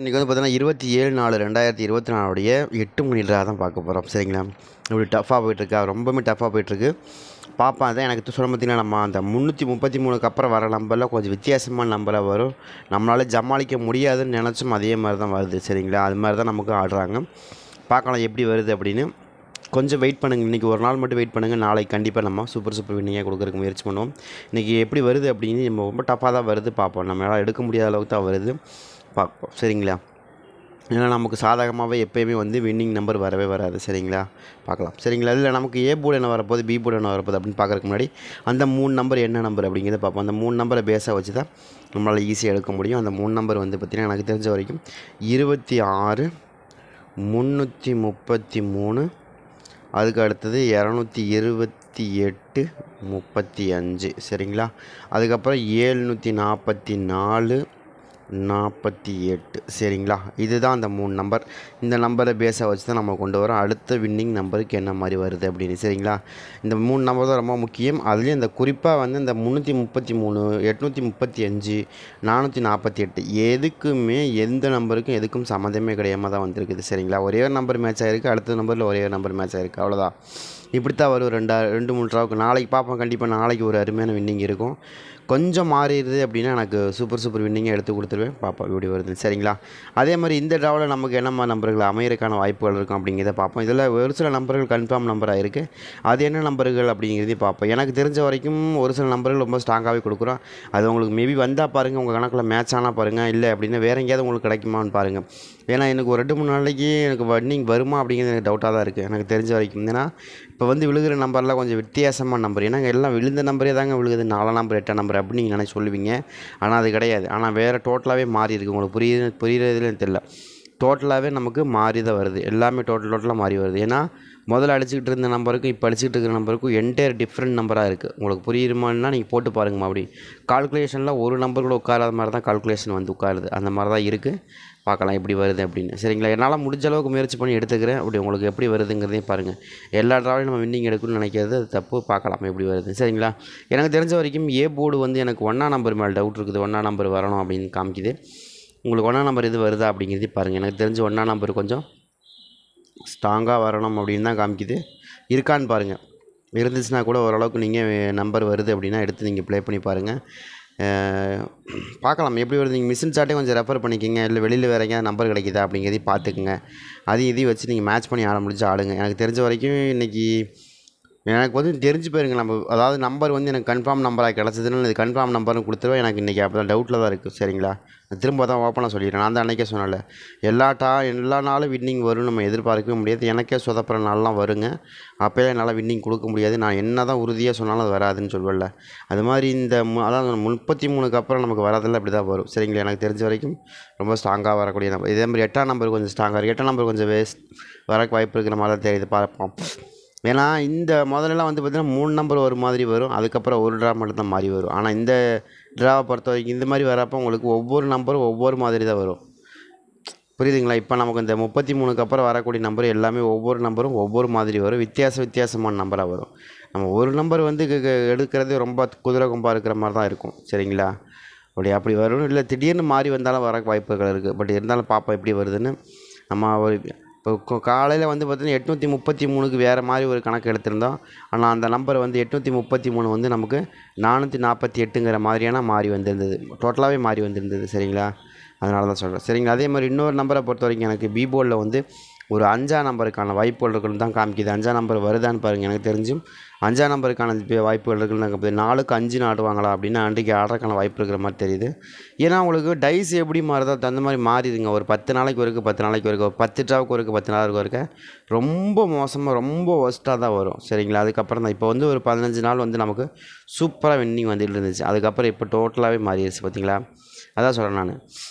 இன்றைக்கி வந்து பார்த்தீங்கன்னா 27/4/2024 8 மணி ட்ரா தான் பார்க்க போகிறோம். சரிங்களா? இப்படி டஃப்பாக போயிட்டுருக்கா, ரொம்பவுமே டஃப்பாக போயிட்டுருக்கு. பார்ப்பேன். அதான் எனக்கு சொல்ல பார்த்தீங்கன்னா, நம்ம அந்த 333க்கு அப்புறம் வர நம்பர்லாம் கொஞ்சம் வித்தியாசமான நம்பராக வரும். நம்மளால் ஜமாளிக்க முடியாதுன்னு நினச்சும் அதே மாதிரி தான் வருது. சரிங்களா? அது மாதிரி தான் நமக்கு ஆடுறாங்க. பார்க்கலாம் எப்படி வருது அப்படின்னு. கொஞ்சம் வெயிட் பண்ணுங்கள். இன்றைக்கி ஒரு நாள் மட்டும் வெயிட் பண்ணுங்கள். நாளைக்கு கண்டிப்பாக நம்ம சூப்பர் வின்னிங்காக கொடுக்குறதுக்கு முயற்சி பண்ணுவோம். இன்றைக்கி எப்படி வருது அப்படின்னு நம்ம ரொம்ப டஃப்பாக தான் வருது. பார்ப்போம். நம்மளால் எடுக்க முடியாத அளவுக்கு தான் வருது. பார்ப்போம். சரிங்களா? ஏன்னா நமக்கு சாதகமாகவே எப்போயுமே வந்து வின்னிங் நம்பர் வரவே வராது. சரிங்களா? பார்க்கலாம். சரிங்களா? இல்லை நமக்கு ஏ போர்டு என்ன வரப்போகுது, பி போர்டு என்ன வரப்போகுது அப்படின்னு பார்க்குறதுக்கு முன்னாடி அந்த 3 நம்பர் என்ன நம்பர் அப்படிங்கிறத பார்ப்போம். அந்த 3 நம்பரை பேஸாக வச்சு தான் நம்மளால் ஈஸியாக எடுக்க முடியும். அந்த 3 நம்பர் வந்து பார்த்திங்கன்னா எனக்கு தெரிஞ்ச வரைக்கும் 26, 333, அதுக்கு அடுத்தது 228, 35. சரிங்களா? அதுக்கப்புறம் 744, 48. சரிங்களா? இதுதான் அந்த 3 நம்பர். இந்த நம்பரை பேஸாக வச்சு தான் நம்ம கொண்டு வரோம் அடுத்த வின்னிங் நம்பருக்கு என்ன மாதிரி வருது அப்படின்னு. சரிங்களா? இந்த 3 நம்பர் தான் ரொம்ப முக்கியம். அதுலேயும் இந்த குறிப்பாக வந்து இந்த 333, 835, 448 எதுக்குமே எந்த நம்பருக்கும் எதுக்கும் சம்மந்தமே கிடையாமல் தான் வந்திருக்குது. சரிங்களா? ஒரே ஒரு நம்பர் மேட்ச் ஆகிருக்கு, அடுத்த நம்பரில் ஒரே ஒரு நம்பர் மேட்ச் ஆகிருக்கு, அவ்வளோதான். இப்படித்தான் வரும் 2-3 ட்ராவுக்கு. நாளைக்கு பார்ப்போம். கண்டிப்பாக நாளைக்கு ஒரு அருமையான வின்னிங் இருக்கும். கொஞ்சம் மாறிடுது அப்படின்னா எனக்கு சூப்பர் வின்னிங்கை எடுத்து கொடுத்துருவேன். பார்ப்போம் எப்படி வருது. சரிங்களா? அதே மாதிரி இந்த ட்ராவில் நமக்கு என்னம்மா நம்பர்கள் அமையறதுக்கான வாய்ப்புகள் இருக்கும் அப்படிங்கிறத பார்ப்போம். இதில் ஒரு சில நம்பர்கள் கன்ஃபார்ம் நம்பராக இருக்குது. அது என்ன நம்பர்கள் அப்படிங்கிறதையும் பார்ப்போம். எனக்கு தெரிஞ்ச வரைக்கும் ஒரு சில நம்பர்கள் ரொம்ப ஸ்ட்ராங்காகவே கொடுக்குறோம். அது உங்களுக்கு மேபி வந்தால் பாருங்கள், உங்கள் கணக்கில் மேட்ச் ஆனால் பாருங்கள். இல்லை அப்படின்னா வேறு எங்கேயாவது உங்களுக்கு கிடைக்குமான்னு பாருங்கள். ஏன்னா எனக்கு ஒரு 2-3 நாளைக்கு எனக்கு வின்னிங் வருமா அப்படிங்கிறது எனக்கு டவுட்டாக தான் இருக்குது எனக்கு தெரிஞ்ச வரைக்கும். ஏன்னா இப்போ வந்து விழுகிற நம்பர்லாம் கொஞ்சம் வித்தியாசமான நம்பர். ஏன்னா எல்லாம் விழுந்த நம்பரே தாங்க விழுகுது, 4 நம்பர் 8 நம்பர் அப்படின்னு நீங்கள் நினைச்சு சொல்லுவீங்க. ஆனால் அது கிடையாது. ஆனால் வேறு டோட்டலாகவே மாறி இருக்குது. உங்களுக்கு புரியுறதுலேயும் தெரியல. டோட்டலாகவே நமக்கு மாறி தான் வருது. எல்லாமே டோட்டலாக மாறி வருது. ஏன்னா முதல்ல அடிச்சுக்கிட்டு இருந்த நம்பருக்கும் இப்போ அடிச்சுக்கிட்டு இருக்கிற நம்பருக்கும் என்டையர் டிஃப்ரெண்ட் நம்பராக இருக்குது. உங்களுக்கு புரியுமான்னா நீங்கள் போட்டு பாருங்கம்மா. அப்படி கால்குலேஷனில் ஒரு நம்பர் கூட உட்காராத மாதிரி தான் கால்குலேஷன் வந்து உட்காருது. அந்த மாதிரி தான் இருக்குது. பார்க்கலாம் எப்படி வருது அப்படின்னு. சரிங்களா? என்னால் முடிஞ்ச அளவுக்கு முயற்சி பண்ணி எடுத்துக்கிறேன். அப்படி உங்களுக்கு எப்படி வருதுங்கிறதையும் பாருங்கள். எல்லா ட்ராவிலையும் நம்ம வின்னிங் எடுக்கணும்னு நினைக்கிறது அது தப்பு. பார்க்கலாம் எப்படி வருது. சரிங்களா? எனக்கு தெரிஞ்ச வரைக்கும் ஏ போர்டு வந்து எனக்கு 1ஆம் நம்பர் மேலே டவுட் இருக்குது. 1ஆம் நம்பர் வரணும் அப்படின்னு காமிக்குது. உங்களுக்கு 1ஆம் நம்பர் இது வருதா அப்படிங்கிறதையும் பாருங்கள். எனக்கு தெரிஞ்சு 1ஆம் நம்பர் கொஞ்சம் ஸ்ட்ராங்காக வரணும் அப்படின்னு தான் காமிக்குது. இருக்கான்னு பாருங்கள். இருந்துச்சுன்னா கூட ஓரளவுக்கு நீங்கள் நம்பர் வருது அப்படின்னா எடுத்து நீங்கள் ப்ளே பண்ணி பாருங்கள். பார்க்கலாம் எப்படி வருது. நீங்கள் மிஷின் சார்ட்டே கொஞ்சம் ரெஃபர் பண்ணிக்கோங்க. இல்லை வெளியில் வேறு எங்கேயாவது நம்பர் கிடைக்குதா அப்படிங்கிறதையும் பார்த்துக்குங்க. அதையும் இதையும் வச்சு நீங்கள் மேட்ச் பண்ணி ஆட முடிஞ்சு ஆடுங்க. எனக்கு தெரிஞ்ச வரைக்கும் இன்றைக்கி எனக்கு வந்து தெரிஞ்சு போயிருங்க. நம்ம அதாவது நம்பர் வந்து எனக்கு கன்ஃபார்ம் நம்பராக கிடச்சதுன்னு இது கன்ஃபார்ம் நம்பர்னு கொடுத்துருவேன். எனக்கு இன்றைக்கி அப்போ தான் டவுட்டில் தான் இருக்குது. சரிங்களா? திரும்ப தான் ஓப்பனாக சொல்லிடுறேன். நான் தான் அன்றைக்கே சொன்னேன்ல, எல்லா நாளும் வின்னிங் வரும்னு நம்ம எதிர்பார்க்கவே முடியாது. எனக்கே சொதப்புற நாள்லாம் வருங்க. அப்போயே என்னால் வின்னிங் கொடுக்க முடியாது. நான் என்ன தான் உறுதியாக சொன்னாலும் அது வராதுன்னு சொல்லுவேன்ல. அது மாதிரி இந்த அதாவது 33க்கு அப்புறம் நமக்கு வரதில்லை. அப்படி தான் வரும். சரிங்களா? எனக்கு தெரிஞ்ச வரைக்கும் ரொம்ப ஸ்ட்ராங்காக வரக்கூடிய நம்பர். இதே மாதிரி 8ஆம் நம்பர் கொஞ்சம் ஸ்ட்ராங்காக இருக்குது. 8ஆம் நம்பர் கொஞ்சம் வரக்கு வாய்ப்பு இருக்கிற மாதிரி தான் தெரியுது. பார்ப்போம். ஏன்னா இந்த முதல்லலாம் வந்து பார்த்திங்கன்னா 3 நம்பர் ஒரு மாதிரி வரும். அதுக்கப்புறம் ஒரு ட்ரா மட்டும் தான் மாறி வரும். ஆனால் இந்த ட்ராவை பொறுத்த வரைக்கும் இந்த மாதிரி வரப்போ உங்களுக்கு ஒவ்வொரு நம்பரும் ஒவ்வொரு மாதிரி தான் வரும். புரியுதுங்களா? இப்போ நமக்கு இந்த 33க்கு அப்புறம் வரக்கூடிய நம்பர் எல்லாமே ஒவ்வொரு நம்பரும் ஒவ்வொரு மாதிரி வரும். வித்தியாசமான நம்பராக வரும். நம்ம ஒரு நம்பர் வந்து எடுக்கிறது ரொம்ப குதிரை கொம்பாக இருக்கிற மாதிரி தான் இருக்கும். சரிங்களா? அப்படி வரும். இல்லை திடீர்னு மாறி வந்தாலும் வர வாய்ப்புகள் இருக்குது. பட் இருந்தாலும் பார்ப்போம் எப்படி வருதுன்னு. நம்ம ஒரு இப்போ காலையில் வந்து பார்த்திங்கன்னா 833க்கு வேறு மாதிரி ஒரு கணக்கு எடுத்திருந்தோம். ஆனால் அந்த நம்பர் வந்து 833 வந்து நமக்கு 448ங்கிற மாதிரியான மாறி வந்திருந்தது. டோட்டலாகவே மாறி வந்திருந்தது. சரிங்களா? அதனால தான் சொல்கிறேன். சரிங்களா? அதே மாதிரி இன்னொரு நம்பரை பொறுத்த வரைக்கும் எனக்கு பி போர்டில் வந்து ஒரு 5ஆம் நம்பருக்கான வாய்ப்புகள் இருக்குன்னு தான் காமிக்குது. 5ஆம் நம்பர் வருதான்னு பாருங்கள். எனக்கு தெரிஞ்சும் 5ஆம் நம்பருக்கான வாய்ப்புகள் இருக்குன்னு 4க்கு 5 ஆடுவாங்களா அப்படின்னா அன்றைக்கி ஆடுறதுக்கான வாய்ப்பு இருக்கிற மாதிரி தெரியுது. ஏன்னா உங்களுக்கு டைஸ் எப்படி மாறுதோ அந்த மாதிரி மாறிடுங்க. ஒரு 10 நாளைக்கு ஒருக்கு 10 நாளைக்கு ஒருக்கு 10 ட்ராவுக்கு ஒருக்கு 10 நாளுக்கு ஒருக்க ரொம்ப மோசமாக ரொம்ப ஒஸ்ட்டாக தான் வரும். சரிங்களா? அதுக்கப்புறம் தான் இப்போ வந்து ஒரு 15 நாள் வந்து நமக்கு சூப்பராக வின்னிங் வந்துட்டு இருந்துச்சு. அதுக்கப்புறம் இப்போ டோட்டலாகவே மாறிடுச்சு. பார்த்தீங்களா? அதான் சொல்கிறேன் நான்.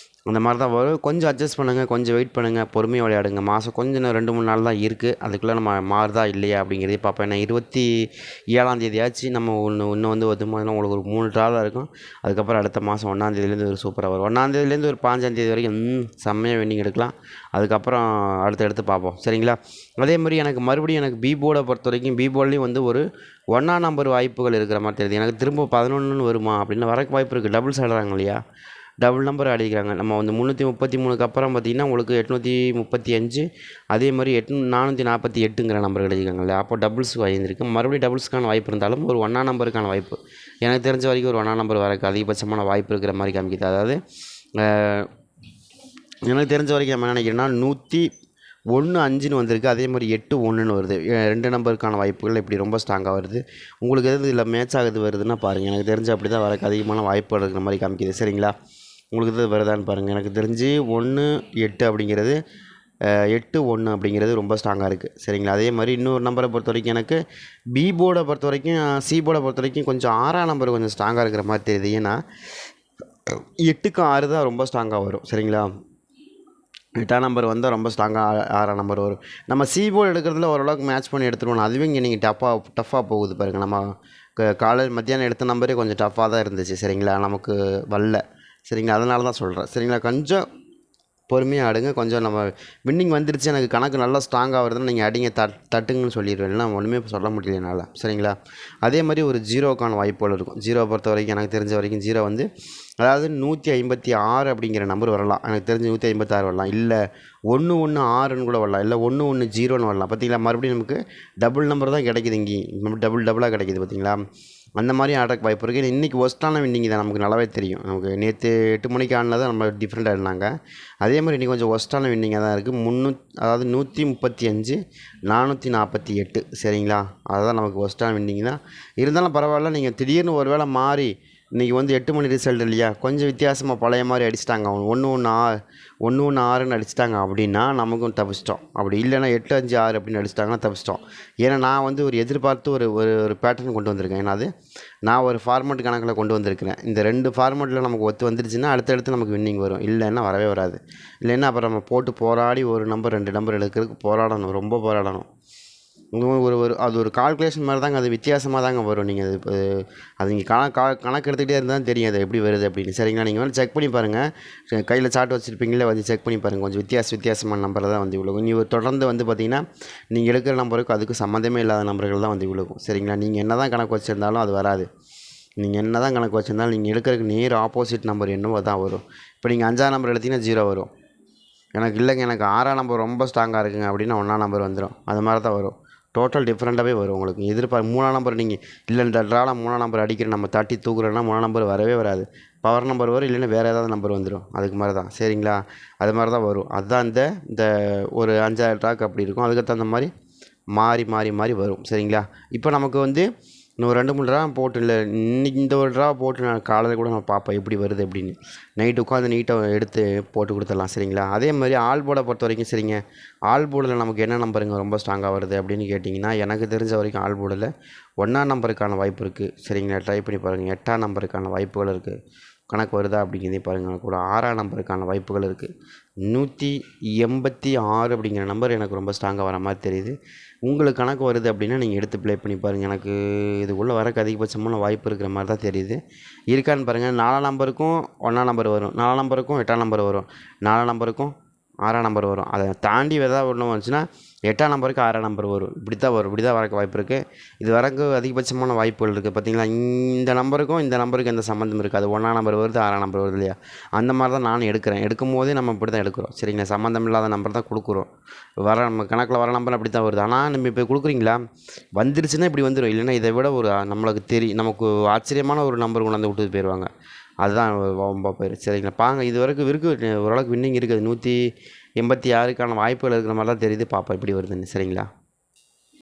அந்த மாதிரி தான் வரும். கொஞ்சம் அட்ஜஸ்ட் பண்ணுங்கள். கொஞ்சம் வெயிட் பண்ணுங்கள். பொறுமையாக விளையாடுங்க. மாதம் கொஞ்சம் 2-3 நாள் தான் இருக்குது. அதுக்குள்ளே நம்ம மாறுதா இல்லையா அப்படிங்கிறதே பார்ப்பேன். ஏன்னா 27ஆம் தேதியாச்சு நம்ம இன்னும் வந்து உங்களுக்கு ஒரு 3 ட்ரா தான் இருக்கும். அதுக்கப்புறம் அடுத்த மாதம் 1ஆம் தேதியிலேருந்து ஒரு சூப்பராக வரும். 1ஆம் தேதியிலேருந்து ஒரு 5ஆம் தேதி வரைக்கும் செம்மையாக வின்னிங் எடுக்கலாம். அதுக்கப்புறம் அடுத்து பார்ப்போம். சரிங்களா? அதே மாதிரி எனக்கு மறுபடியும் எனக்கு பி போர்டை பொறுத்த வரைக்கும் பி போர்ட்லேயும் வந்து ஒரு 1ஆம் நம்பர் வாய்ப்புகள் இருக்கிற மாதிரி தெரியுது. எனக்கு திரும்ப 11ன்னு வருமா அப்படின்னு வரக்கு வாய்ப்பு இருக்குது. டபுள்ஸ் ஆடுறாங்க இல்லையா? டபுள் நம்பர் அடிக்கிறாங்க. நம்ம வந்து 333க்கு அப்புறம் பார்த்தீங்கன்னா உங்களுக்கு 835 அதே மாதிரி 448ங்கிற நம்பர் எழுதியிருக்காங்க இல்லையா, அப்போ டபுள்ஸ் வாங்கியிருக்கு. மறுபடியும் டபுள்ஸ்க்கான வாய்ப்பு இருந்தாலும் ஒரு 1ஆம் நம்பருக்கான வாய்ப்பு எனக்கு தெரிஞ்ச வரைக்கும் ஒரு 1ஆம் நம்பர் வரக்கு அதிகபட்சமான வாய்ப்பு இருக்கிற மாதிரி காமிக்குது. அதாவது எனக்கு தெரிஞ்ச வரைக்கும் நம்ம நினைக்கிறேன்னா 101 வந்திருக்கு. அதே மாதிரி 81 வருது. 2 நம்பருக்கான வாய்ப்புகள் இப்படி ரொம்ப ஸ்ட்ராங்காக வருது. உங்களுக்கு எது இதில் மேட்ச் ஆகுது வருதுன்னா பாருங்கள். எனக்கு தெரிஞ்சு அப்படி தான் வரக்கு அதிகமான வாய்ப்புகள் இருக்கிற மாதிரி காமிக்குது. சரிங்களா, உங்களுக்கு இது வருதான்னு பாருங்கள். எனக்கு தெரிஞ்சு 1-8 அப்படிங்கிறது 8-1 அப்படிங்கிறது ரொம்ப ஸ்ட்ராங்காக இருக்குது. சரிங்களா, அதே மாதிரி இன்னொரு நம்பரை பொறுத்த வரைக்கும் எனக்கு பி போர்டை பொறுத்த வரைக்கும் சி போர்டை பொறுத்த வரைக்கும் கொஞ்சம் 6ஆம் நம்பர் கொஞ்சம் ஸ்ட்ராங்காக இருக்கிற மாதிரி தெரியுது. ஏன்னா 8க்கு 6 தான் ரொம்ப ஸ்ட்ராங்காக வரும். சரிங்களா, 8ஆம் நம்பர் வந்தால் ரொம்ப ஸ்ட்ராங்காக 6ஆம் நம்பர் வரும். நம்ம சி போர்டு எடுக்கிறதுல ஓரளவுக்கு மேட்ச் பண்ணி எடுத்துருவோம். அதுவே இங்கே நீங்கள் டஃப்பாக போகுது பாருங்கள். நம்ம காலையில் மத்தியானம் எடுத்த நம்பரே கொஞ்சம் டஃப்பாக தான் இருந்துச்சு. சரிங்களா, நமக்கு வரல. சரிங்களா, அதனால தான் சொல்கிறேன். சரிங்களா, கொஞ்சம் பொறுமையாக ஆடுங்க. கொஞ்சம் நம்ம வின்னிங் வந்துருச்சு, எனக்கு கணக்கு நல்லா ஸ்ட்ராங்காக வருதுன்னு நீங்கள் அடிங்க, தட்டுங்கன்னு சொல்லிடுவேன். இல்லைனா ஒன்றுமே சொல்ல முடியல என்னால். சரிங்களா, அதே மாதிரி ஒரு 0க்கான வாய்ப்புகள் இருக்கும். 0 பொறுத்த வரைக்கும் எனக்கு தெரிஞ்ச வரைக்கும் 0 வந்து அதாவது 156 அப்படிங்கிற நம்பர் வரலாம். எனக்கு தெரிஞ்சு 156 வரலாம், இல்லை 116ன்னு கூட வரலாம், இல்லை 110ன்னு வரலாம். பார்த்தீங்களா, மறுபடியும் நமக்கு டபுள் நம்பர் தான் கிடைக்குது. இங்கேயும் டபுளாக கிடைக்குது. பார்த்தீங்களா, அந்த மாதிரி ஆடுறக்கு வாய்ப்பு இருக்குது. இன்றைக்கி ஒஸ்ட்டான வின்னிங் தான், நமக்கு நல்லாவே தெரியும். நமக்கு நேற்று 8 மணிக்கு ஆடினா தான் நம்ம டிஃப்ரெண்ட்டாக இருந்தாங்க. அதே மாதிரி இன்றைக்கி கொஞ்சம் ஒஸ்ட்டான வின்னிங்காக தான் இருக்குது. அதாவது 135 448. சரிங்களா, அதுதான் நமக்கு ஒஸ்ட்டான வின்னிங் தான். இருந்தாலும் பரவாயில்ல. நீங்கள் திடீர்னு ஒரு வேளை மாறி இன்றைக்கி வந்து 8 மணி ரிசல்ட் இல்லையா, கொஞ்சம் வித்தியாசமாக பழைய மாதிரி அடிச்சிட்டாங்க. 1-1-6ன்னு அடிச்சிட்டாங்க அப்படின்னா நமக்கும் தப்பிச்சிட்டோம். அப்படி இல்லைன்னா 8-5-6 அப்படின்னு அடிச்சிட்டாங்கன்னா தப்பிச்சிட்டோம். ஏன்னா நான் வந்து ஒரு எதிர்பார்த்து ஒரு ஒரு பேட்டர்ன் கொண்டு வந்திருக்கேன். ஏன்னா அது நான் ஒரு ஃபார்மெட் கணக்கில் கொண்டு வந்திருக்கிறேன். இந்த 2 ஃபார்மெட்டில் நமக்கு ஒத்து வந்துருச்சுன்னா அடுத்தடுத்து நமக்கு வின்னிங் வரும். இல்லைன்னா வரவே வராது. இல்லைன்னா அப்புறம் நம்ம போட்டு போராடி ஒரு நம்பர் 2 நம்பர் எடுக்கிறதுக்கு போராடணும், ரொம்ப போராடணும். அது ஒரு கால்குலேஷன் மாதிரி தாங்க. அது வித்தியாசமாக தாங்க வரும். நீங்கள் அது நீங்கள் கணக்கு எடுத்துக்கிட்டே இருந்தால் தெரியும் அது எப்படி வருது அப்படின்னு. சரிங்களா, நீங்கள் வந்து செக் பண்ணி பாருங்கள். கையில் சார்ட் வச்சுருப்பீங்களே, வந்து செக் பண்ணி பாருங்கள். கொஞ்சம் வித்தியாசமான நம்பர் தான் வந்து விழுகும். நீங்கள் தொடர்ந்து வந்து பார்த்தீங்கன்னா நீங்கள் எடுக்கிற நம்பருக்கு அதுக்கு சம்மந்தமே இல்லாத நம்பர்கள் தான் வந்து விழுகும். சரிங்களா, நீங்கள் என்ன தான் கணக்கு வச்சுருந்தாலும் அது வராது. நீங்கள் என்ன தான் கணக்கு வச்சுருந்தாலும் நீங்கள் எடுக்கிறதுக்கு நேர் ஆப்போசிட் நம்பர் என்னவோ தான் வரும். இப்போ நீங்கள் 5ஆம் நம்பர் எடுத்திங்கன்னா 0 வரும். எனக்கு 6ஆம் நம்பர் ரொம்ப ஸ்ட்ராங்காக இருக்குங்க அப்படின்னா 1ஆம் நம்பர் வந்துடும். அது மாதிரி தான் வரும். டோட்டல் டிஃப்ரெண்ட்டாகவே வரும் உங்களுக்கு. 3ஆம் நம்பர் நீங்கள் இல்லை இந்த ட்ராவில் 3ஆம் நம்பர் அடிக்கிற நம்ம தட்டி தூக்குறோன்னா 3ஆம் நம்பர் வரவே வராது. பவர் நம்பர் வரும், இல்லைன்னா வேறு ஏதாவது நம்பர் வந்துடும். அதுக்கு மாதிரி தான். சரிங்களா, அது மாதிரி தான் வரும். அதுதான் இந்த ஒரு 5,000 ட்ராக் அப்படி இருக்கும். அதுக்கு தகுந்த மாதிரி மாறி வரும். சரிங்களா, இப்போ நமக்கு வந்து இன்னும் 2-3 ட்ரா போட்டு, இல்லை இன்றைக்கி இந்த ஒரு ட்ரா போட்டு நான் காலையில் கூட நான் பார்ப்பேன் எப்படி வருது அப்படின்னு. நைட்டு உட்காந்து நீட்டாக எடுத்து போட்டு கொடுத்துடலாம். சரிங்களா, அதே மாதிரி ஆல் போர்டை பொறுத்த வரைக்கும் சரிங்க. ஆல் போர்டில் நமக்கு என்ன நம்பருங்க ரொம்ப ஸ்ட்ராங்காக வருது அப்படின்னு கேட்டிங்கன்னா, எனக்கு தெரிஞ்ச வரைக்கும் ஆல் போர்டில் 1ஆம் நம்பருக்கான வாய்ப்பு இருக்குது. சரிங்களா, ட்ரை பண்ணி பாருங்கள். 8ஆம் நம்பருக்கான வாய்ப்புகள் இருக்குது. கணக்கு வருதா அப்படிங்கிறதே பாருங்கள். கூட 6ஆம் நம்பருக்கான வாய்ப்புகள் இருக்குது. 186 அப்படிங்கிற நம்பர் எனக்கு ரொம்ப ஸ்ட்ராங்காக வர மாதிரி தெரியுது. உங்களுக்கு கணக்கு வருது அப்படின்னா நீங்கள் எடுத்து ப்ளே பண்ணி பாருங்கள். எனக்கு இதுக்குள்ளே வரக்கு அதிகபட்சமான வாய்ப்பு இருக்கிற மாதிரி தான் தெரியுது. இருக்கான்னு பாருங்கள். 4ஆம் நம்பருக்கும் 1ஆம் நம்பர் வரும், 4ஆம் நம்பருக்கும் 8ஆம் நம்பர் வரும், 4ஆம் நம்பருக்கும் 6ஆம் நம்பர் வரும். அதை தாண்டி ஏதாவது ஒன்று வந்துச்சுன்னா 8ஆம் நம்பருக்கு 6ஆம் நம்பர் வரும். இப்படி தான் வரக்கு வாய்ப்பு இருக்குது. இது வரக்கு அதிகபட்சமான வாய்ப்புகள் இருக்குது. பார்த்தீங்களா, இந்த நம்பருக்கும் இந்த நம்பருக்கு எந்த சம்மந்தம் இருக்குது. அது 1ஆம் நம்பர் வருது, 6ஆம் நம்பர் வருது இல்லையா. அந்த மாதிரி தான் நானும் எடுக்கும் போதே நம்ம இப்படி தான் எடுக்கிறோம். சரிங்களா, சம்மந்தம் இல்லாத நம்பர் தான் கொடுக்குறோம். நம்ம கணக்கில் வர நம்பர் அப்படி தான் வருது. ஆனால் நம்ம இப்போ கொடுக்குறீங்களா, வந்துருச்சுன்னா இப்படி வந்துடும். இல்லைன்னா இதை விட ஒரு நமக்கு ஆச்சரியமான ஒரு நம்பர் கொண்டாந்து விட்டு போயிடுவாங்க. அதுதான் ரொம்ப பேர். சரிங்களா, இது வரைக்கும் இருக்குது. ஓரளவுக்கு வின்னிங் இருக்குது. 186க்கான வாய்ப்புகள் இருக்கிற மாதிரி தான் தெரியுது. பார்ப்போம் எப்படி வருதுன்னு. சரிங்களா.